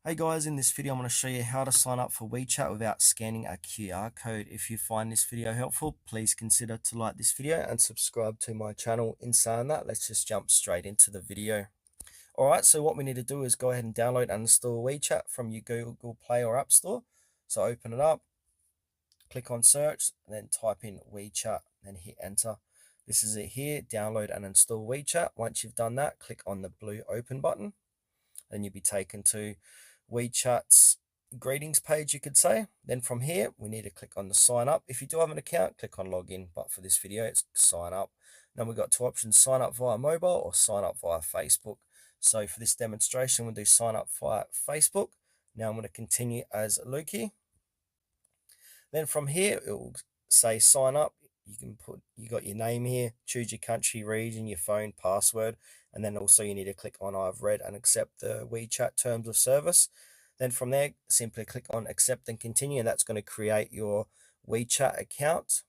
Hey guys, in this video I'm going to show you how to sign up for WeChat without scanning a QR code. If you find this video helpful, please consider to like this video and subscribe to my channel. In saying that, let's just jump straight into the video. Alright, so what we need to do is go ahead and download and install WeChat from your Google Play or App Store. So open it up, click on search, and then type in WeChat, and hit enter. This is it here, download and install WeChat. Once you've done that, click on the blue open button. Then you'll be taken to WeChat's greetings page, you could say. Then from here, we need to click on the sign up. If you do have an account, click on login, but for this video, it's sign up. Then we've got two options, sign up via mobile or sign up via Facebook. So for this demonstration, we'll do sign up via Facebook. Now I'm going to continue as Lukey. Then from here, it will say sign up. You got your name here, choose your country, region, your phone, password, and then also you need to click on I've read and accept the WeChat terms of service. Then from there, simply click on accept and continue, and that's going to create your WeChat account.